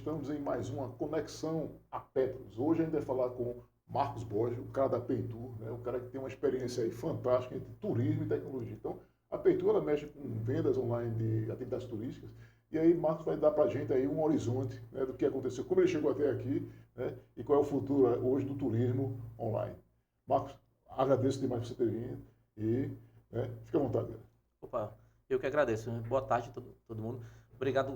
estamos em mais uma Conexão a Petros. Hoje a gente vai falar com Marcos Borges, o cara da Peitur, né? O cara que tem uma experiência aí fantástica entre turismo e tecnologia. Então, a Peitur ela mexe com vendas online de atividades turísticas. E aí, Marcos vai dar para a gente aí um horizonte, né, do que aconteceu, como ele chegou até aqui, né, e qual é o futuro hoje do turismo online. Marcos, agradeço demais por você ter vindo e, né, fica à vontade. Opa, eu que agradeço. Boa tarde a todo mundo. Obrigado,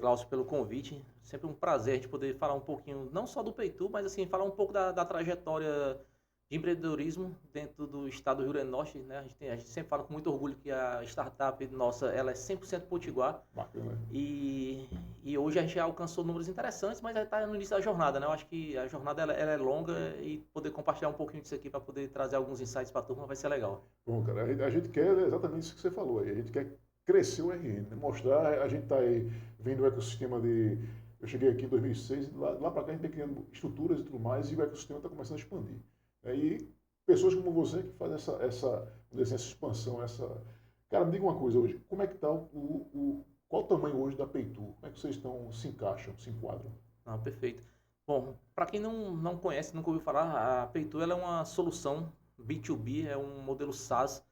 Glaucio, pelo convite. Sempre um prazer a gente poder falar um pouquinho, não só do Peitu, mas assim, falar um pouco da trajetória de empreendedorismo dentro do estado do Rio Grande do Norte, né? A gente sempre fala com muito orgulho que a startup nossa, ela é 100% potiguar. Bacana. E, e hoje a gente já alcançou números interessantes, mas já está no início da jornada, né? Eu acho que a jornada ela é longa e poder compartilhar um pouquinho disso aqui para poder trazer alguns insights para a turma vai ser legal. Bom, cara, a gente quer exatamente isso que você falou aí. A gente quer crescer o RN, né? Mostrar, a gente está aí vendo o ecossistema de. Eu cheguei aqui em 2006, lá para cá a gente vem criando estruturas e tudo mais, e o ecossistema está começando a expandir. E pessoas como você que fazem vamos dizer assim, essa expansão, essa. Cara, me diga uma coisa hoje, como é que está qual o tamanho hoje da Peitu? Como é que vocês se encaixam, se enquadram? Ah, perfeito. Bom, para quem não conhece, nunca ouviu falar, a Peitu ela é uma solução B2B, é um modelo SaaS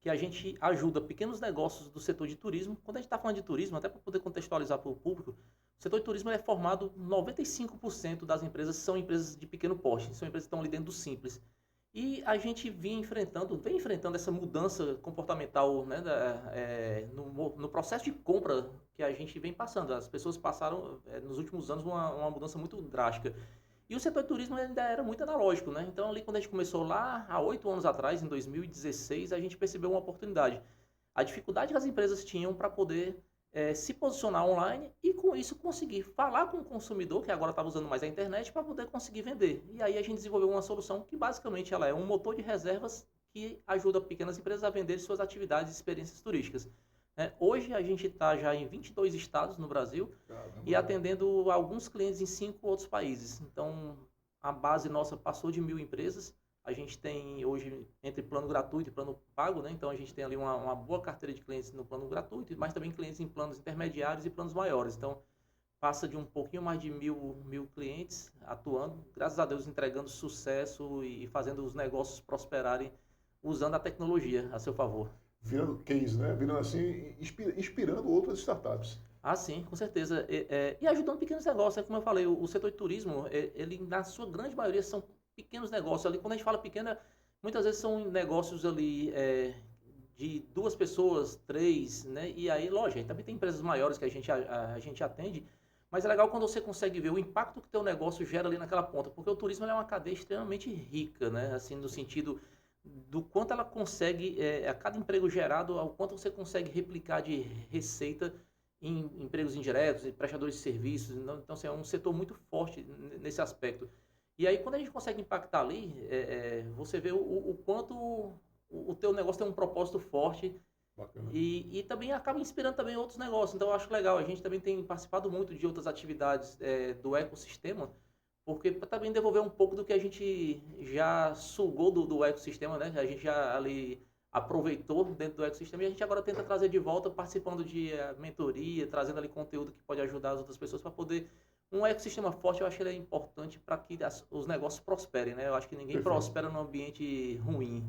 que a gente ajuda pequenos negócios do setor de turismo. Quando a gente está falando de turismo, até para poder contextualizar para o público, o setor de turismo é formado, 95% das empresas são empresas de pequeno porte, são empresas que estão ali dentro do simples. E a gente vem enfrentando essa mudança comportamental, né, no processo de compra que a gente vem passando. As pessoas passaram, nos últimos anos, uma mudança muito drástica. E o setor de turismo ainda era muito analógico, né? Então, ali quando a gente começou lá, há 8 anos atrás, em 2016, a gente percebeu uma oportunidade. A dificuldade que as empresas tinham para poder se posicionar online e, com isso, conseguir falar com o consumidor, que agora estava usando mais a internet, para poder conseguir vender. E aí a gente desenvolveu uma solução que, basicamente, ela é um motor de reservas que ajuda pequenas empresas a vender suas atividades e experiências turísticas. Hoje a gente está já em 22 estados no Brasil e Caramba, cara. atendendo alguns clientes em 5 outros países. Então, a base nossa passou de 1.000 empresas. A gente tem hoje entre plano gratuito e plano pago, né? Então a gente tem ali uma boa carteira de clientes no plano gratuito, mas também clientes em planos intermediários e planos maiores. Então passa de um pouquinho mais de mil clientes atuando, graças a Deus entregando sucesso e fazendo os negócios prosperarem usando a tecnologia a seu favor. Virando case, né? Virando assim, inspirando outras startups. Ah, sim, com certeza. E ajudando pequenos negócios, como eu falei, o setor de turismo, ele na sua grande maioria são pequenos negócios ali. Quando a gente fala pequena, muitas vezes são negócios ali de duas pessoas, três, né? E aí, lógico, aí também tem empresas maiores que a gente atende, mas é legal quando você consegue ver o impacto que o teu negócio gera ali naquela ponta, porque o turismo é uma cadeia extremamente rica, né? Assim, no sentido do quanto ela consegue, a cada emprego gerado, ao quanto você consegue replicar de receita em empregos indiretos, em prestadores de serviços. Então, assim, é um setor muito forte nesse aspecto. E aí, quando a gente consegue impactar ali, você vê o quanto o teu negócio tem um propósito forte Bacana. e também acaba inspirando também outros negócios. Então, eu acho legal. A gente também tem participado muito de outras atividades do ecossistema, porque para também devolver um pouco do que a gente já sugou do ecossistema, né? A gente já ali aproveitou dentro do ecossistema e a gente agora tenta trazer de volta, participando de mentoria, trazendo ali conteúdo que pode ajudar as outras pessoas para poder. Um ecossistema forte, eu acho que ele é importante para que os negócios prosperem, né? Eu acho que ninguém Perfeito. prospera num ambiente ruim.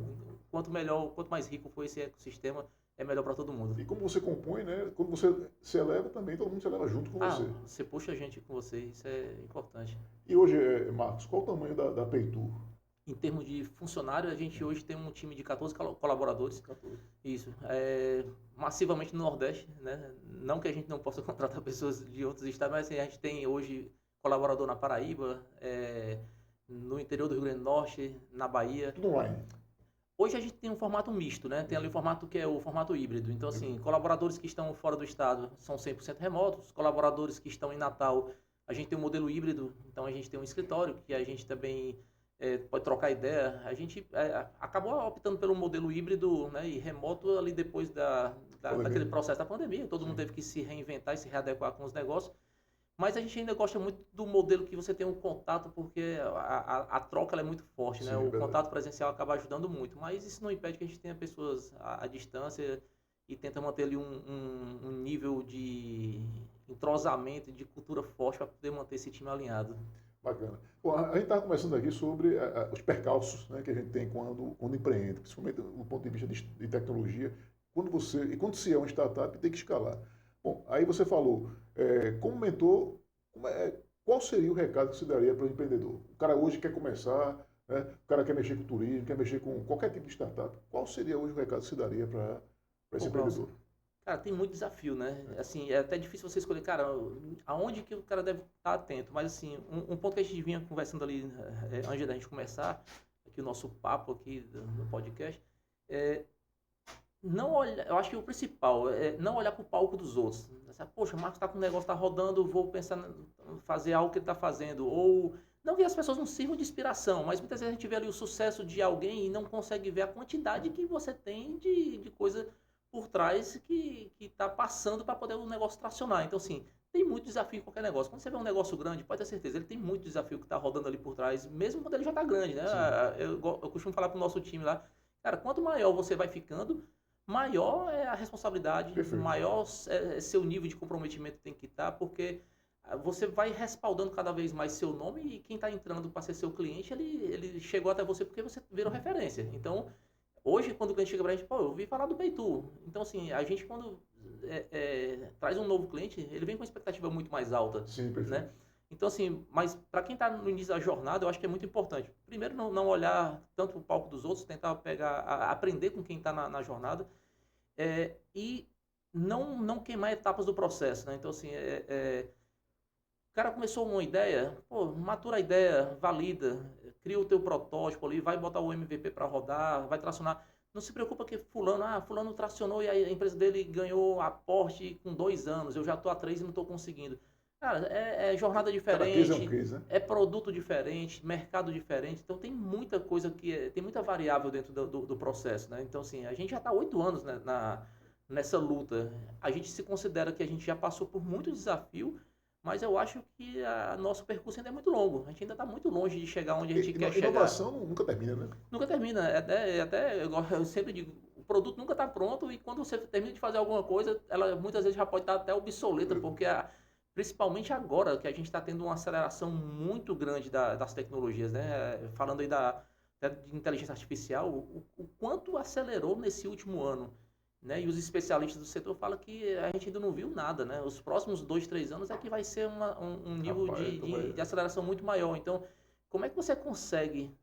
Quanto melhor, quanto mais rico for esse ecossistema, é melhor para todo mundo. E como você compõe, né? Quando você se eleva também, todo mundo se eleva junto com Ah, você. você puxa a gente com você, isso é importante. E hoje, Marcos, qual o tamanho da Peitu? Em termos de funcionário, a gente hoje tem um time de 14 colaboradores. 14. Isso. Massivamente no Nordeste, né? Não que a gente não possa contratar pessoas de outros estados, mas assim, a gente tem hoje colaborador na Paraíba, no interior do Rio Grande do Norte, na Bahia. Tudo online. Hoje a gente tem um formato misto, né? Tem ali o formato que é o formato híbrido. Então, assim, colaboradores que estão fora do estado são 100% remotos, colaboradores que estão em Natal, a gente tem um modelo híbrido, então a gente tem um escritório que a gente também pode trocar ideia. A gente acabou optando pelo modelo híbrido, né, e remoto ali depois daquele Pandemia. processo da pandemia. Todo mundo Sim. teve que se reinventar e se readequar com os negócios. Mas a gente ainda gosta muito do modelo que você tem um contato, porque a troca ela é muito forte, né? Sim, é O verdade. contato presencial acaba ajudando muito, mas isso não impede que a gente tenha pessoas à distância e tenta manter ali um nível entrosamento, de cultura forte para poder manter esse time alinhado. Bacana. Bom, a gente estava conversando aqui sobre os percalços, né, que a gente tem quando empreende, principalmente do ponto de vista de tecnologia, quando se é uma startup, tem que escalar. Bom, aí você falou, como mentor, qual seria o recado que você daria para o empreendedor? O cara hoje quer começar, né, o cara quer mexer com turismo, quer mexer com qualquer tipo de startup. Qual seria hoje o recado que você daria para esse empreendedor? Cara, tem muito desafio, né? Assim, é até difícil você escolher, cara, aonde que o cara deve estar atento. Mas, assim, um ponto que a gente vinha conversando ali, antes da gente começar, aqui o nosso papo aqui no podcast, não olhar, eu acho que o principal é não olhar para o palco dos outros. Poxa, o Marcos está com um negócio, está rodando, vou pensar em fazer algo que ele está fazendo. Ou, não que as pessoas não sirvam de inspiração, mas muitas vezes a gente vê ali o sucesso de alguém e não consegue ver a quantidade que você tem de coisa por trás que está passando para poder o negócio tracionar. Então, assim, tem muito desafio em qualquer negócio. Quando você vê um negócio grande, pode ter certeza, ele tem muito desafio que está rodando ali por trás, mesmo quando ele já está grande, né? Eu costumo falar para o nosso time lá, cara, quanto maior você vai ficando, maior é a responsabilidade, Perfeito. maior é seu nível de comprometimento tem que estar, porque você vai respaldando cada vez mais seu nome e quem está entrando para ser seu cliente, ele chegou até você porque você virou referência. Então, hoje, quando o cliente chega para a gente, pô, eu ouvi falar do Peitu. Então, assim, a gente quando traz um novo cliente, ele vem com uma expectativa muito mais alta. Sim, perfeito. Né? Então, assim, mas para quem está no início da jornada, eu acho que é muito importante. Primeiro, não olhar tanto o palco dos outros, tentar aprender com quem está na jornada e não queimar etapas do processo. Né? Então, assim, o cara começou uma ideia, pô, matura a ideia, valida, cria o teu protótipo ali, vai botar o MVP para rodar, vai tracionar. Não se preocupa que fulano tracionou e a empresa dele ganhou aporte com 2 anos, eu já estou há 3 e não estou conseguindo. Cara, é jornada diferente, Cada case é um case, né? é produto diferente, mercado diferente, então tem muita coisa tem muita variável dentro do processo, né? Então, assim, a gente já está 8 anos, né, nessa luta. A gente se considera que a gente já passou por muito desafio, mas eu acho que nosso percurso ainda é muito longo. A gente ainda está muito longe de chegar onde a gente quer chegar. Inovação nunca termina, né? Nunca termina. Eu sempre digo, o produto nunca está pronto e quando você termina de fazer alguma coisa, ela muitas vezes já pode estar até obsoleta, porque principalmente agora que a gente está tendo uma aceleração muito grande das tecnologias, né? Falando aí de inteligência artificial, o quanto acelerou nesse último ano. Né? E os especialistas do setor falam que a gente ainda não viu nada, né? Os próximos 2, 3 anos é que vai ser um nível de aceleração muito maior. Então, como é que você consegue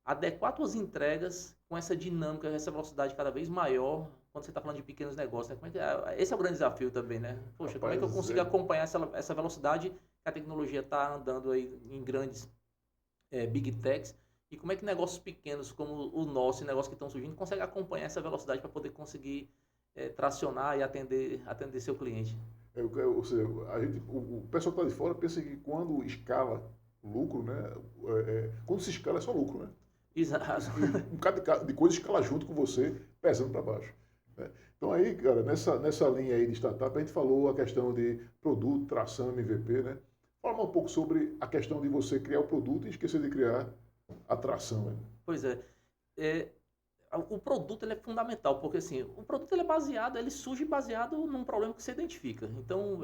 adequar suas entregas com essa dinâmica, essa velocidade cada vez maior, quando você está falando de pequenos negócios, né? Esse é o grande desafio também, né? Poxa, como é que eu consigo acompanhar essa velocidade que a tecnologia está andando aí em grandes big techs? E como é que negócios pequenos como o nosso, negócios que estão surgindo, conseguem acompanhar essa velocidade para poder conseguir tracionar e atender seu cliente? Ou seja, o pessoal que está de fora pensa que quando escala lucro, né? Quando se escala é só lucro, né? Exato. Um bocado de coisa escala junto com você, pesando para baixo. Né? Então aí, cara, nessa linha aí de startup, a gente falou a questão de produto, tração, MVP, né? Fala um pouco sobre a questão de você criar o produto e esquecer de criar atração. Né? Pois o produto ele é fundamental, porque assim, o produto ele surge baseado num problema que você identifica. Então,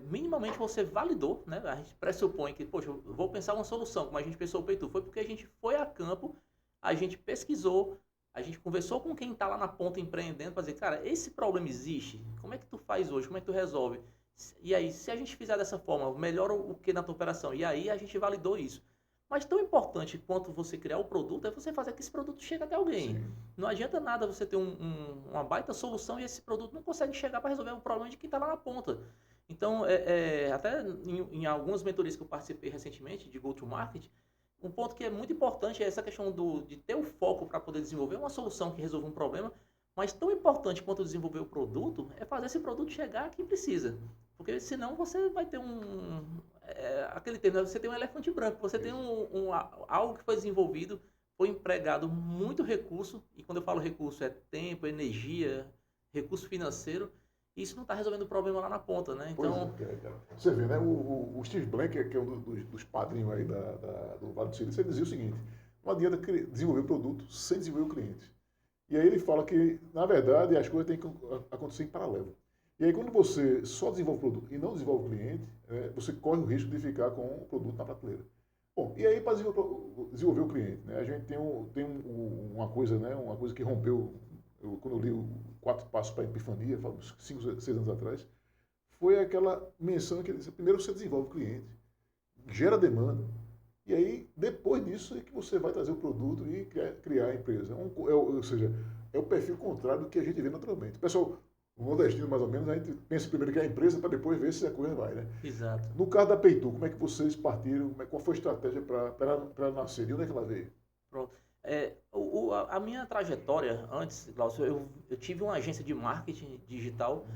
minimamente você validou, né? A gente pressupõe que, poxa, eu vou pensar uma solução, como a gente pensou o Peitu, foi porque a gente foi a campo, a gente pesquisou, a gente conversou com quem está lá na ponta empreendendo para dizer, cara, esse problema existe, como é que tu faz hoje, como é que tu resolve? E aí, se a gente fizer dessa forma, melhora o que na tua operação? E aí a gente validou isso. Mas tão importante quanto você criar o produto é você fazer que esse produto chegue até alguém. Sim. Não adianta nada você ter uma baita solução e esse produto não consegue chegar para resolver o problema de quem está lá na ponta. Então, até em algumas mentorias que eu participei recentemente, de go-to-market, um ponto que é muito importante é essa questão de ter o foco para poder desenvolver uma solução que resolva um problema, mas tão importante quanto desenvolver o produto é fazer esse produto chegar a quem precisa. Porque senão você vai ter aquele termo, você tem um elefante branco, você tem algo que foi desenvolvido, foi empregado muito recurso, e quando eu falo recurso é tempo, energia, recurso financeiro, e isso não está resolvendo o problema lá na ponta, né? Então, você vê, né? O Steve Blank, que é um dos padrinhos aí do Vale do Silício, ele dizia o seguinte, não adianta desenvolver o produto sem desenvolver o cliente. E aí ele fala que, na verdade, as coisas têm que acontecer em paralelo. E aí, quando você só desenvolve o produto e não desenvolve o cliente, você corre o risco de ficar com o produto na prateleira. Bom, e aí, para desenvolver o cliente, né, a gente uma coisa, né, uma coisa que rompeu, quando eu li o Quatro Passos para a Epifania, faz uns 5, 6 anos atrás, foi aquela menção que ele disse, primeiro você desenvolve o cliente, gera demanda, e aí, depois disso, é que você vai trazer o produto e criar a empresa. Ou seja, é o perfil contrário do que a gente vê naturalmente. Pessoal, o nordestino, mais ou menos, a gente pensa primeiro que é a empresa para depois ver se a coisa vai, né? Exato. No caso da Peitu, como é que vocês partiram? Qual foi a estratégia para ela nascer? De onde é que ela veio? Pronto. A minha trajetória antes, Glaucio, eu tive uma agência de marketing digital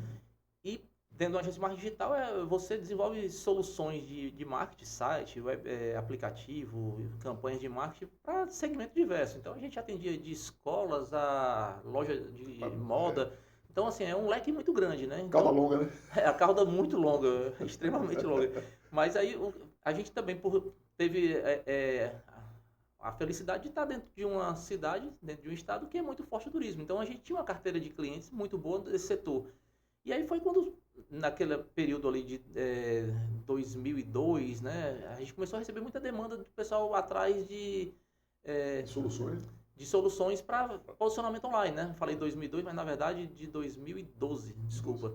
e dentro da agência de marketing digital você desenvolve soluções de marketing, site, aplicativo, campanhas de marketing para segmento diverso. Então a gente atendia de escolas a loja de moda. Então assim, é um leque muito grande, né? Então, Cauda longa, né? a cauda muito longa, extremamente longa. Mas aí a gente também teve a felicidade de estar dentro de uma cidade, dentro de um estado que é muito forte o turismo. Então a gente tinha uma carteira de clientes muito boa desse setor. E aí foi quando, naquele período ali de 2002, né, a gente começou a receber muita demanda do pessoal atrás Soluções. de soluções para posicionamento online, né? Falei 2002, mas na verdade de 2012, desculpa.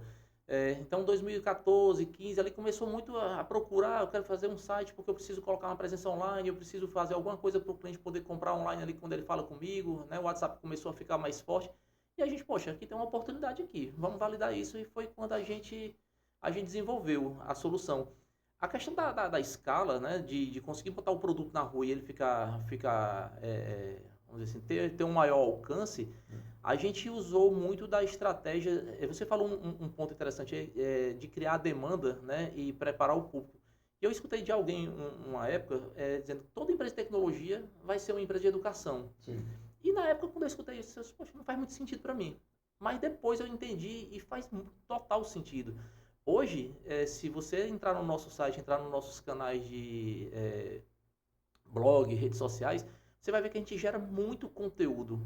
Então 2014, 15, ali começou muito a procurar, eu quero fazer um site porque eu preciso colocar uma presença online, eu preciso fazer alguma coisa para o cliente poder comprar online ali quando ele fala comigo, né? O WhatsApp começou a ficar mais forte. E a gente, poxa, aqui tem uma oportunidade aqui, vamos validar isso. E foi quando a gente desenvolveu a solução. A questão da escala, né, de conseguir botar o produto na rua e ele vamos dizer assim, ter um maior alcance, a gente usou muito da estratégia. Você falou um ponto interessante, de criar demanda, né, e preparar o público. Eu escutei de alguém uma época dizendo que toda empresa de tecnologia vai ser uma empresa de educação. Sim. E na época, quando eu escutei isso, eu disse, poxa, não faz muito sentido para mim. Mas depois eu entendi e faz total sentido. Hoje, se você entrar no nosso site, entrar nos nossos canais de blog, redes sociais, você vai ver que a gente gera muito conteúdo.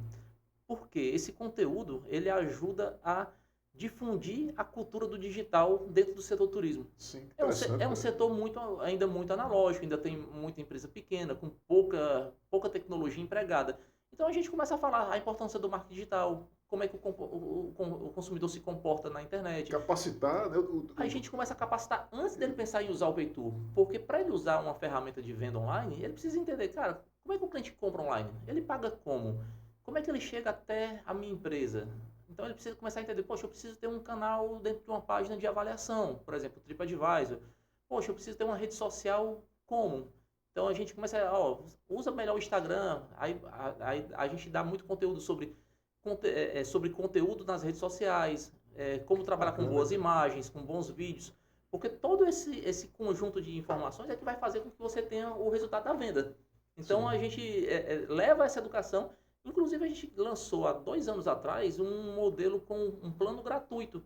Porque esse conteúdo, ele ajuda a difundir a cultura do digital dentro do setor turismo. Sim, É um setor ainda muito analógico, ainda tem muita empresa pequena, com pouca tecnologia empregada. Então a gente começa a falar a importância do marketing digital, como é que o consumidor se comporta na internet. Capacitar, né? A gente começa a capacitar antes dele pensar em usar o Paytour, porque para ele usar uma ferramenta de venda online, ele precisa entender, cara, como é que o cliente compra online? Ele paga como? Como é que ele chega até a minha empresa? Então ele precisa começar a entender, poxa, eu preciso ter um canal dentro de uma página de avaliação, por exemplo, o TripAdvisor. Poxa, eu preciso ter uma rede social como? Então a gente começa a, usa melhor o Instagram, aí a gente dá muito conteúdo sobre conteúdo nas redes sociais, como trabalhar com boas imagens, com bons vídeos, porque todo esse conjunto de informações é que vai fazer com que você tenha o resultado da venda. Então Sim. A gente leva essa educação, inclusive a gente lançou há 2 anos atrás um modelo com um plano gratuito,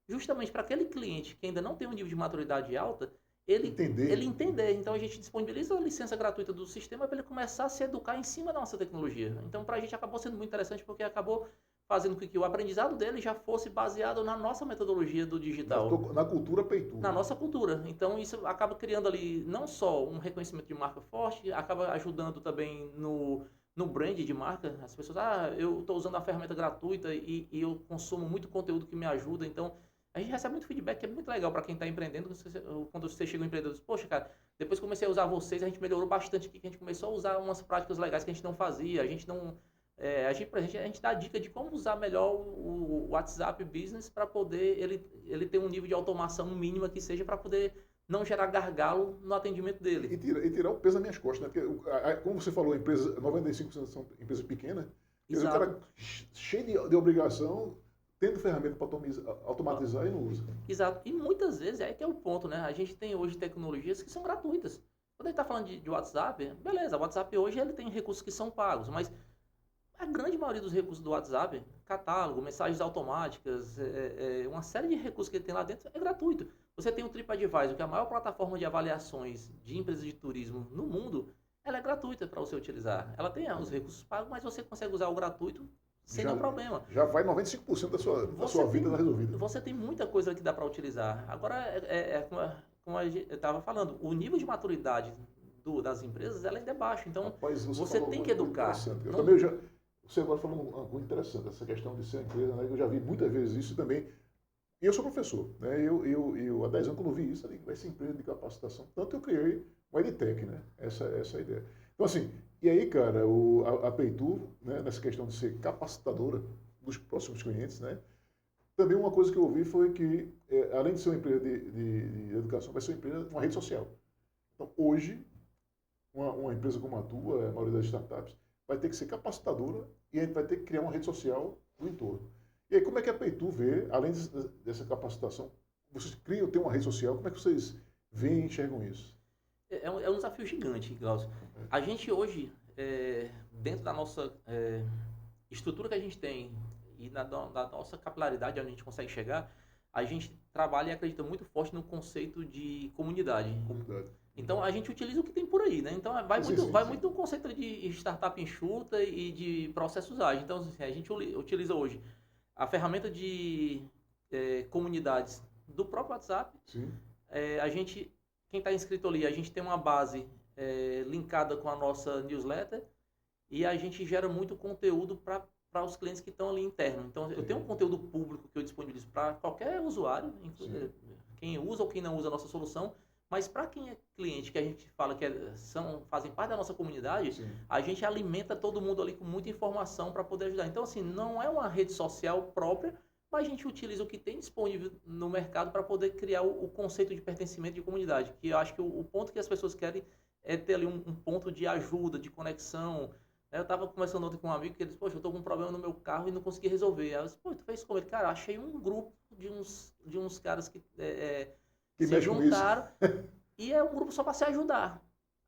justamente para aquele cliente que ainda não tem um nível de maturidade alta, ele entender. Então a gente disponibiliza a licença gratuita do sistema para ele começar a se educar em cima da nossa tecnologia. Então para a gente acabou sendo muito interessante porque acabou fazendo com que o aprendizado dele já fosse baseado na nossa metodologia do digital. Na cultura Paytour. Na nossa cultura. Então isso acaba criando ali não só um reconhecimento de marca forte, acaba ajudando também no brand de marca. As pessoas, eu estou usando a ferramenta gratuita e eu consumo muito conteúdo que me ajuda, então a gente recebe muito feedback que é muito legal para quem está empreendendo. Quando você chega no empreendedor, diz, poxa, cara, depois que comecei a usar vocês, a gente melhorou bastante aqui, que a gente começou a usar umas práticas legais que a gente não fazia, a gente dá dica de como usar melhor o WhatsApp Business para poder ele ter um nível de automação mínima que seja para poder não gerar gargalo no atendimento dele. E tirar o peso das minhas costas, né? Porque, como você falou, 95% são empresas pequenas, quer dizer, o cara cheio de obrigação, tendo ferramenta para automatizar e não usa. Exato. E muitas vezes que é o ponto, né? A gente tem hoje tecnologias que são gratuitas. Quando a gente está falando de WhatsApp, beleza, o WhatsApp hoje ele tem recursos que são pagos, mas a grande maioria dos recursos do WhatsApp, catálogo, mensagens automáticas, uma série de recursos que ele tem lá dentro é gratuito. Você tem o TripAdvisor, que é a maior plataforma de avaliações de empresas de turismo no mundo, ela é gratuita para você utilizar. Ela tem os recursos pagos, mas você consegue usar o gratuito sem nenhum problema. Já vai 95% da sua vida resolvida. Você tem muita coisa que dá para utilizar. Agora, como eu estava falando, o nível de maturidade das empresas ela ainda é baixo. Então, Rapaz, você tem que educar. Eu também você agora falou uma coisa interessante, essa questão de ser empresa, né? Eu já vi muitas vezes isso também. E eu sou professor, né? Eu há 10 anos, quando eu vi isso, eu digo, vai ser empresa de capacitação. Tanto eu criei o EdTech, né? Essa é a ideia. Então, assim, e aí, cara, a Peitu, né, nessa questão de ser capacitadora dos próximos clientes, né? Também uma coisa que eu ouvi foi que, além de ser uma empresa de educação, vai ser uma empresa, uma rede social. Então, hoje, uma empresa como a tua, a maioria das startups, vai ter que ser capacitadora e a gente vai ter que criar uma rede social no entorno. E aí, como é que a Peitu vê, além dessa capacitação, vocês tem uma rede social, como é que vocês veem e enxergam isso? É um desafio gigante, Glaucio. A gente hoje, dentro da nossa estrutura que a gente tem e da nossa capilaridade, onde a gente consegue chegar, a gente trabalha e acredita muito forte no conceito de comunidade. Então, a gente utiliza o que tem por aí, né? Então, vai muito no conceito de startup enxuta e de processos ágeis. Então, assim, a gente utiliza hoje a ferramenta de comunidades do próprio WhatsApp. Sim. Quem está inscrito ali, a gente tem uma base linkada com a nossa newsletter e a gente gera muito conteúdo para os clientes que estão ali interno. Então, eu tenho um conteúdo público que eu disponibilizo para qualquer usuário, quem usa ou quem não usa a nossa solução, mas para quem é cliente, que a gente fala que fazem parte da nossa comunidade, sim, a gente alimenta todo mundo ali com muita informação para poder ajudar. Então, assim, não é uma rede social própria, mas a gente utiliza o que tem disponível no mercado para poder criar o conceito de pertencimento de comunidade, que eu acho que o ponto que as pessoas querem é ter ali um ponto de ajuda, de conexão. Eu estava conversando ontem com um amigo que ele disse, poxa, eu estou com um problema no meu carro e não consegui resolver. Aí eu disse, pô, tu fez como? Ele, cara, achei um grupo de uns caras que se juntaram e é um grupo só para se ajudar.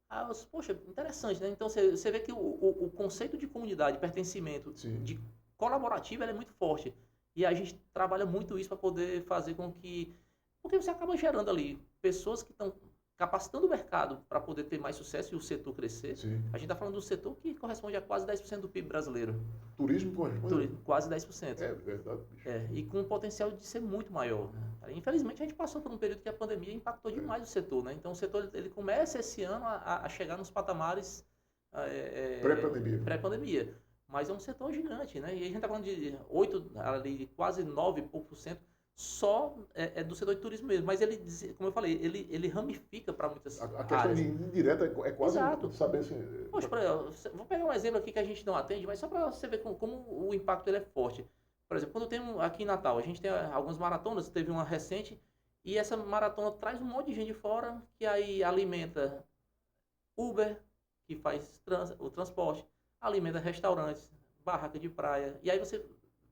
Aí eu disse, poxa, interessante, né? Então você vê que o conceito de comunidade, pertencimento, sim, de colaborativo, ele é muito forte. E a gente trabalha muito isso para poder fazer com que... Porque você acaba gerando ali pessoas que estão capacitando o mercado para poder ter mais sucesso e o setor crescer. Sim. A gente está falando de um setor que corresponde a quase 10% do PIB brasileiro. Turismo corresponde? Turismo, quase 10%. É verdade. E com um potencial de ser muito maior. Né? Infelizmente, a gente passou por um período que a pandemia impactou demais o setor. Né? Então, o setor ele começa esse ano a chegar nos patamares pré-pandemia. Mas é um setor gigante, né? E a gente está falando de quase 9% só do setor de turismo mesmo. Mas ele, como eu falei, ele ramifica para muitas áreas. A questão indireta é quase saber assim... Poxa, vou pegar um exemplo aqui que a gente não atende, mas só para você ver como o impacto ele é forte. Por exemplo, quando tem aqui em Natal, a gente tem algumas maratonas, teve uma recente, e essa maratona traz um monte de gente de fora, que aí alimenta Uber, que faz o transporte, alimenta restaurantes, barraca de praia, e aí você,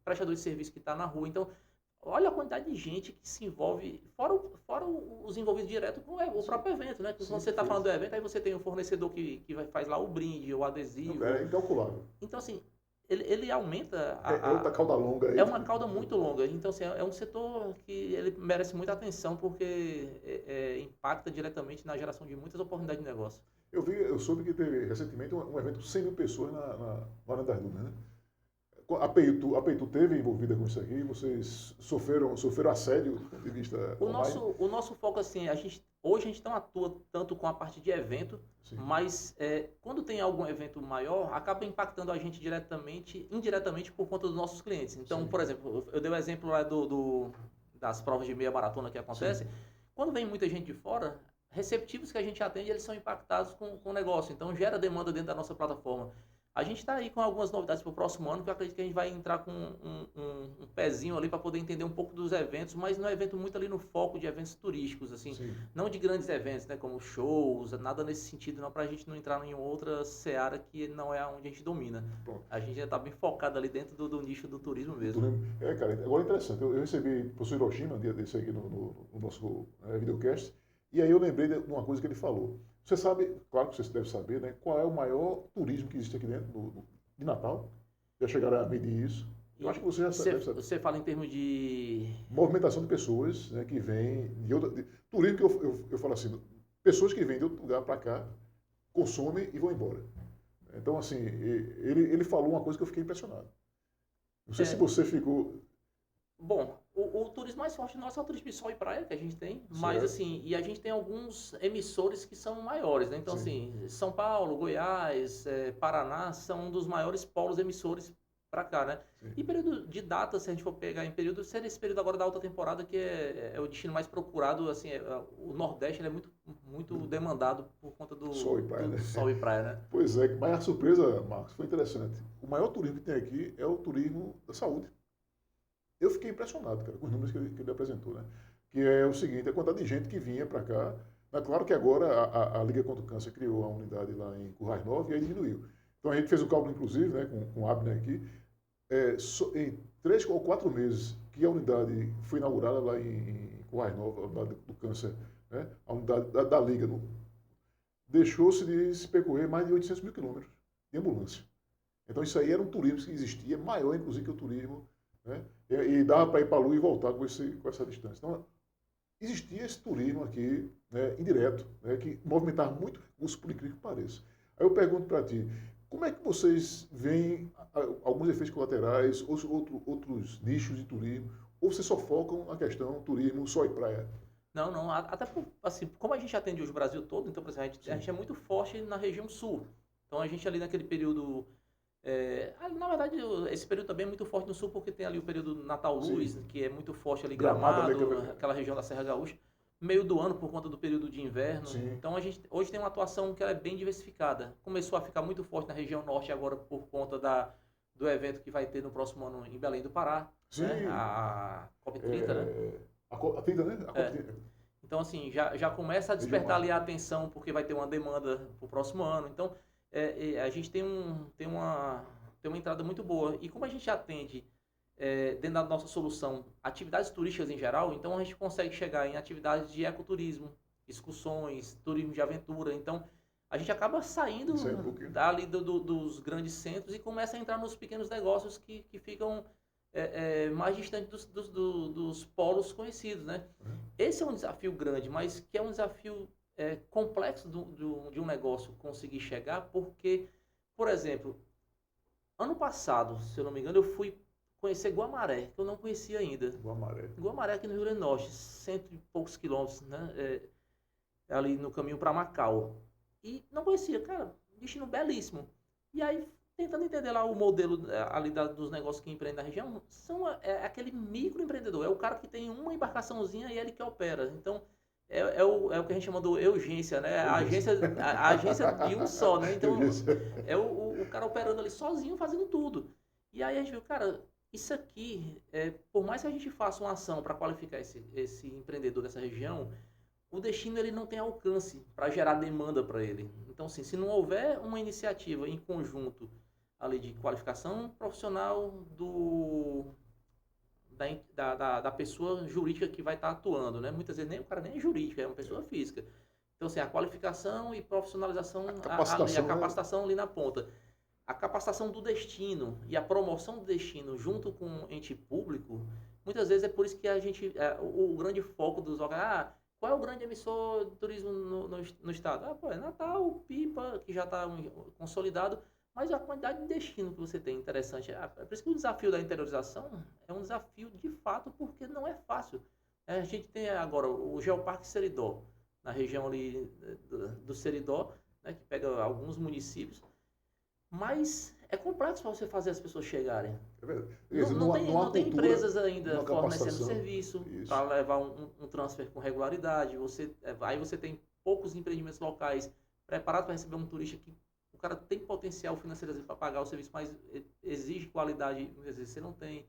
prestador de serviço que está na rua. Então, olha a quantidade de gente que se envolve, fora os envolvidos direto com o próprio evento, né? Quando você está falando do evento, aí você tem o fornecedor que faz lá o brinde, o adesivo. É incalculável. Então, assim, ele aumenta... outra cauda longa aí. É uma cauda muito longa. Então, assim, é um setor que ele merece muita atenção porque impacta diretamente na geração de muitas oportunidades de negócio. Eu soube que teve recentemente um evento com 100 mil pessoas na Varanda das Dunas, né? A Peitu teve envolvida com isso aqui? Vocês sofreram assédio do ponto de vista online? O nosso foco, assim, hoje a gente não atua tanto com a parte de evento, sim, mas quando tem algum evento maior, acaba impactando a gente indiretamente por conta dos nossos clientes. Então, sim, por exemplo, eu dei o exemplo lá das provas de meia maratona que acontecem. Sim. Quando vem muita gente de fora, receptivos que a gente atende, eles são impactados com o negócio. Então, gera demanda dentro da nossa plataforma. A gente está aí com algumas novidades para o próximo ano, que eu acredito que a gente vai entrar com um pezinho ali para poder entender um pouco dos eventos, mas não é evento muito ali no foco de eventos turísticos, assim, sim, não de grandes eventos, né, como shows, nada nesse sentido, não, para a gente não entrar em outra seara que não é onde a gente domina. Bom, a gente já está bem focado ali dentro do nicho do turismo mesmo. Cara, agora é interessante, eu recebi o professor Hiroshima, um dia desse aqui no nosso videocast, e aí eu lembrei de uma coisa que ele falou. Você sabe, claro que você deve saber, né, qual é o maior turismo que existe aqui dentro de Natal? Já chegaram a medir isso? Eu acho que você já deve saber. Você fala em termos de... movimentação de pessoas, né, que vêm de turismo que eu falo assim, pessoas que vêm de outro lugar para cá, consomem e vão embora. Então, assim, ele falou uma coisa que eu fiquei impressionado. Não sei se você ficou... Bom, o turismo mais forte nosso é o turismo de sol e praia que a gente tem, mas Certo. assim, e a gente tem alguns emissores que são maiores, né? Então, Sim. assim, São Paulo, Goiás, Paraná são um dos maiores polos emissores para cá, né? Sim. E período de data, se a gente for pegar em período, seria esse período agora da alta temporada, que é o destino mais procurado, assim, o Nordeste ele é muito demandado por conta Sol e praia, né? do sol e praia, né? Pois é, mas a surpresa, Marcos, foi interessante. O maior turismo que tem aqui é o turismo da saúde. Eu fiquei impressionado, cara, com os números que ele apresentou, né? Que é o seguinte, a quantidade de gente que vinha para cá. É claro que agora a Liga contra o Câncer criou a unidade lá em Currais Novos e aí diminuiu. Então a gente fez o cálculo, inclusive, né, com o Abner aqui, em 3 ou 4 meses que a unidade foi inaugurada lá em Currais Novos, a unidade do câncer, né, a unidade da Liga, deixou-se de se percorrer mais de 800 mil quilômetros de ambulância. Então isso aí era um turismo que existia, maior inclusive que o turismo, né? E dava para ir para a Lua e voltar com essa distância. Então existia esse turismo aqui, né, indireto, né, que movimentava muito recurso, por incrível que pareça. Aí eu pergunto para ti, como é que vocês veem alguns efeitos colaterais, outros nichos de turismo, ou vocês só focam na questão turismo só e praia? Não, não, até assim, como a gente atende hoje o Brasil todo, então, por exemplo, a gente é muito forte na região sul. Então, a gente ali naquele período, na verdade, esse período também é muito forte no sul, porque tem ali o período Natal Luz, Sim. que é muito forte ali, Gramado, né? Gramado, aquela região da Serra Gaúcha, meio do ano por conta do período de inverno. Sim. Então, a gente hoje tem uma atuação que ela é bem diversificada. Começou a ficar muito forte na região norte agora por conta do evento que vai ter no próximo ano em Belém do Pará, né? Sim. A COP30, né? A 30, né? A É. COP30. Então, assim, já começa a despertar ali a atenção, porque vai ter uma demanda para o próximo ano. Então, a gente tem uma entrada muito boa. E como a gente atende, dentro da nossa solução, atividades turísticas em geral, então a gente consegue chegar em atividades de ecoturismo, excursões, turismo de aventura. Então, a gente acaba saindo Isso aí um pouquinho. dali dos grandes centros e começa a entrar nos pequenos negócios que ficam mais distante dos polos conhecidos, né? Esse é um desafio grande, mas que é um desafio complexo de um negócio conseguir chegar, porque, por exemplo, ano passado, se eu não me engano, eu fui conhecer Guamaré, que eu não conhecia ainda. Guamaré. Guamaré aqui no Rio Grande do Norte, cento e poucos quilômetros, né? Ali no caminho para Macau. E não conhecia, cara, destino belíssimo. E aí tentando entender lá o modelo ali dos negócios que empreendem na região, é aquele microempreendedor, é o cara que tem uma embarcaçãozinha e ele que opera. Então, é o que a gente chama do urgência, né? A agência de um só, né? Então, é o cara operando ali sozinho, fazendo tudo. E aí a gente viu, cara, isso aqui, por mais que a gente faça uma ação para qualificar esse empreendedor dessa região, o destino ele não tem alcance para gerar demanda para ele. Então, assim, se não houver uma iniciativa em conjunto ali de qualificação profissional da pessoa jurídica que vai estar atuando, né? Muitas vezes o cara nem é jurídico, é uma pessoa física. Então, assim, a qualificação e profissionalização, a capacitação ali na ponta. A capacitação do destino e a promoção do destino junto com o ente público, muitas vezes é por isso que a gente, o grande foco dos órgãos, qual é o grande emissor de turismo no estado? É Natal, Pipa, que já está consolidado, mas a quantidade de destino que você tem, interessante. É por isso que o desafio da interiorização é um desafio de fato, porque não é fácil. A gente tem agora o Geoparque Seridó, na região ali do Seridó, né, que pega alguns municípios, mas é complexo para você fazer as pessoas chegarem. Não tem empresas ainda fornecendo serviço para levar um transfer com regularidade. Aí você tem poucos empreendimentos locais preparados para receber um turista que o cara tem potencial financeiro para pagar o serviço, mas exige qualidade, muitas vezes você não tem.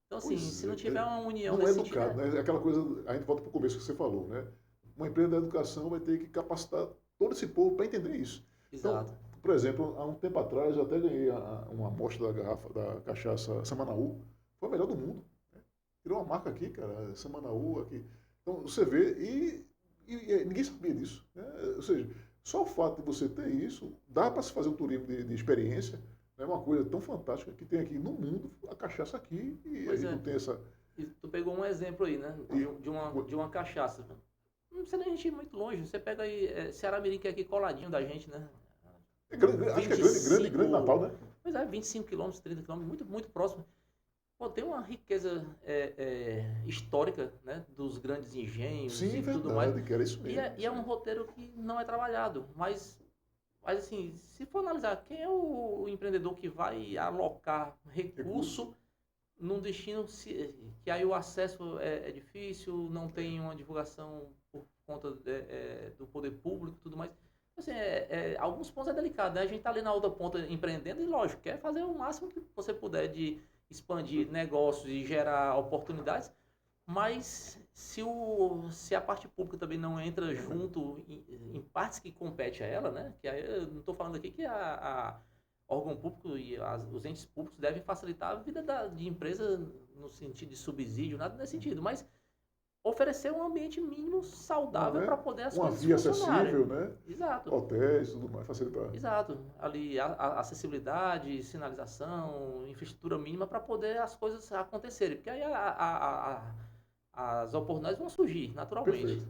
Então, assim, se não tiver uma união não nesse é educado, sentido... né? Aquela coisa, a gente volta para o começo que você falou, né? Uma empresa da educação vai ter que capacitar todo esse povo para entender isso. Exato. Então, por exemplo, há um tempo atrás eu até ganhei uma amostra da cachaça Samanaú, foi a melhor do mundo. Né? Tirou uma marca aqui, cara, Samanaú aqui. Então você vê, e ninguém sabia disso. Né? Ou seja, só o fato de você ter isso, dá para se fazer um turismo de experiência, é uma coisa tão fantástica que tem aqui no mundo, a cachaça aqui, e a gente não tem essa... E tu pegou um exemplo aí, né, de uma cachaça. Não precisa nem a gente ir muito longe, você pega aí Ceará Mirim, que é aqui coladinho da gente, né? Acho que é grande Natal, né? Pois é, 25 quilômetros, 30 quilômetros, muito, muito próximo. Pô, tem uma riqueza histórica, né, dos grandes engenhos Sim, e tudo mais. verdade, que era isso E mesmo. é um roteiro que não é trabalhado, mas assim, se for analisar, quem é o empreendedor que vai alocar Recurso. recurso num destino que aí o acesso é difícil, não tem uma divulgação por conta do poder público e tudo mais. Assim, alguns pontos é delicado, né? A gente está ali na outra ponta empreendendo e, lógico, quer fazer o máximo que você puder de expandir negócios e gerar oportunidades, mas se a parte pública também não entra junto em partes que compete a ela, né? Que aí eu não estou falando aqui que a órgão público e os entes públicos devem facilitar a vida de empresa no sentido de subsídio, nada nesse sentido, mas oferecer um ambiente mínimo Não saudável é? para poder as Uma coisas via funcionarem. acessível, né? Exato. Hotéis, tudo mais, facilitar. Exato. Ali a acessibilidade, sinalização, infraestrutura mínima para poder as coisas acontecerem. Porque aí as oportunidades vão surgir naturalmente. Perfeito.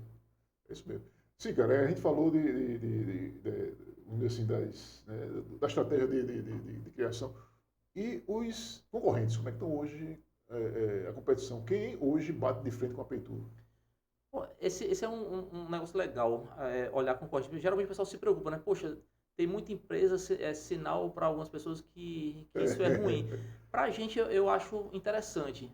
É isso mesmo. Sim, cara, a gente falou vamos dizer assim, da estratégia de criação. E os concorrentes, como é que estão hoje a competição? Quem hoje bate de frente com a Peitu? Pô, esse é um negócio legal, olhar concorrente. Geralmente o pessoal se preocupa, né? Poxa, tem muita empresa, é sinal para algumas pessoas que isso é ruim. Para a gente, eu acho interessante.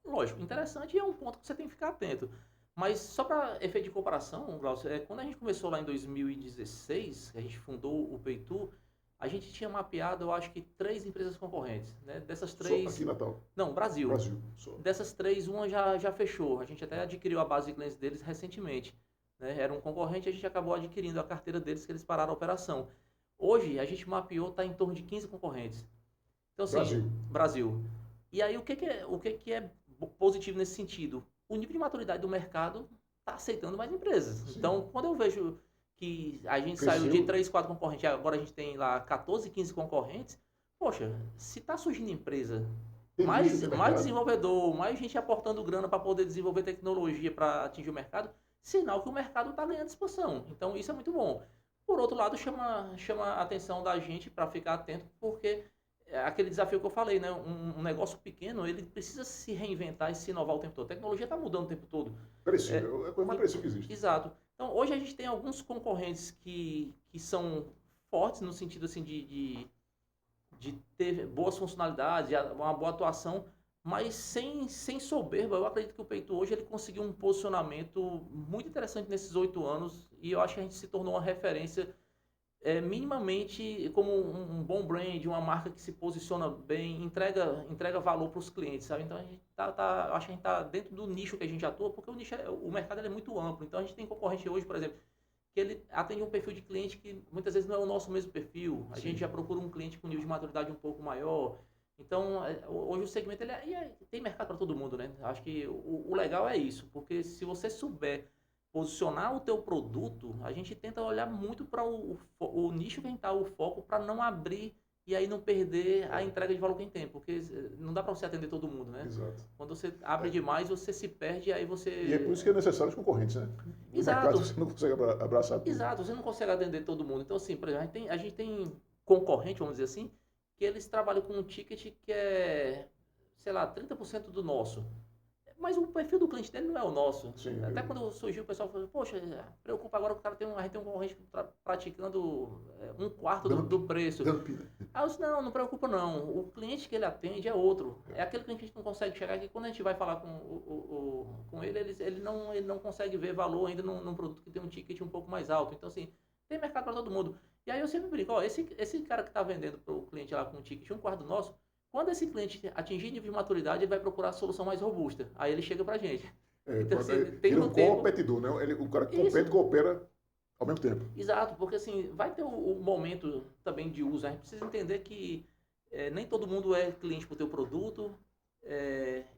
Lógico, interessante é um ponto que você tem que ficar atento. Mas só para efeito de comparação, Glaucio, quando a gente começou lá em 2016, a gente fundou o Peitu, a gente tinha mapeado, eu acho que 3 empresas concorrentes, né? Dessas Só aqui em três, Natal, não, Brasil. Brasil, só. Dessas 3, uma já fechou. A gente até adquiriu a base de clientes deles recentemente, né? Era um concorrente, a gente acabou adquirindo a carteira deles que eles pararam a operação. Hoje, a gente mapeou, está em torno de 15 concorrentes. Então, assim, Brasil. Brasil. E aí, o que que é positivo nesse sentido? O nível de maturidade do mercado está aceitando mais empresas. Sim. Então, quando eu vejo que a gente saiu de Cresceu. 3, 4 concorrentes, agora a gente tem lá 14, 15 concorrentes, poxa, se está surgindo empresa, Tem nicho, tem mais mercado. desenvolvedor, mais gente aportando grana para poder desenvolver tecnologia para atingir o mercado, sinal que o mercado está ganhando expansão. Então, isso é muito bom. Por outro lado, chama a atenção da gente para ficar atento, porque é aquele desafio que eu falei, né? Um negócio pequeno, ele precisa se reinventar e se inovar o tempo todo. A tecnologia está mudando o tempo todo. Cresceu. É, É a coisa mais cresceu que existe. exato. Então, hoje a gente tem alguns concorrentes que são fortes no sentido assim de ter boas funcionalidades, uma boa atuação, mas sem soberba. Eu acredito que o Peito hoje ele conseguiu um posicionamento muito interessante nesses 8 anos e eu acho que a gente se tornou uma referência minimamente como um bom brand, uma marca que se posiciona bem, entrega valor para os clientes, sabe? Então a gente acho que a gente está dentro do nicho que a gente atua, porque o mercado é muito amplo. Então a gente tem concorrente hoje, por exemplo, que ele atende um perfil de cliente que muitas vezes não é o nosso mesmo perfil. A gente Sim. já procura um cliente com nível de maturidade um pouco maior. Então, hoje o segmento tem mercado para todo mundo, né? Acho que o legal é isso, porque se você souber posicionar o teu produto, a gente tenta olhar muito para o nicho que a gente está, o foco, para não abrir e aí não perder a entrega de valor que a gente tem, porque não dá para você atender todo mundo, né? Exato. Quando você abre demais, você se perde e aí E é por você... isso que é necessário os concorrentes, né? No mercado Exato, você não consegue abraçar tudo. exato, você não consegue atender todo mundo. Então, assim, por exemplo, a gente tem concorrente, vamos dizer assim, que eles trabalham com um ticket que é, sei lá, 30% do nosso. Mas o perfil do cliente dele não é o nosso. Sim, Até quando surgiu o pessoal falou, poxa, preocupa agora que o cara a gente tem um concorrente praticando um quarto dando, do preço. dando pina. Aí eu disse, não preocupa não. O cliente que ele atende é outro. É aquele cliente que a gente não consegue chegar aqui. Quando a gente vai falar com ele, ele não consegue ver valor ainda num produto que tem um ticket um pouco mais alto. Então, assim, tem mercado para todo mundo. E aí eu sempre brinco, ó, esse cara que está vendendo para o cliente lá com um ticket um quarto do nosso, quando esse cliente atingir nível de maturidade, ele vai procurar a solução mais robusta. Aí ele chega para a gente. Então, assim, tem Vira no um tempo... competidor, né? O cara que Isso, compete e coopera ao mesmo tempo. exato, porque assim, vai ter o momento também de uso. A gente precisa entender que nem todo mundo é cliente para o teu produto.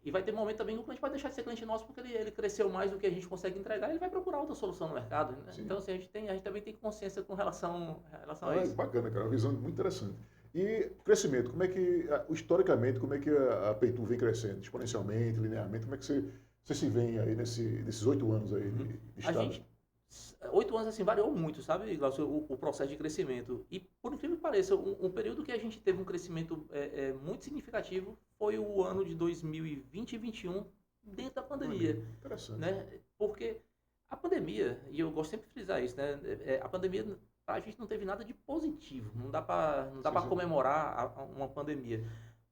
E vai ter momento também que o cliente vai deixar de ser cliente nosso porque ele cresceu mais do que a gente consegue entregar e ele vai procurar outra solução no mercado. Né? Sim. Então, assim, a gente também tem consciência com relação a É isso. bacana, cara. Uma visão muito interessante. E crescimento, como é que, historicamente, como é que a Peitu vem crescendo? Exponencialmente, linearmente? Como é que você se vê aí nesses 8 anos aí de A estado? gente 8 anos, assim, variou muito, sabe, Glaucio, o processo de crescimento. E, por incrível que pareça, um período que a gente teve um crescimento muito significativo foi o ano de 2020 e 2021, dentro da pandemia, Interessante. né? Porque a pandemia, e eu gosto sempre de frisar isso, né? A pandemia, a gente não teve nada de positivo, não dá para Sim. comemorar uma pandemia.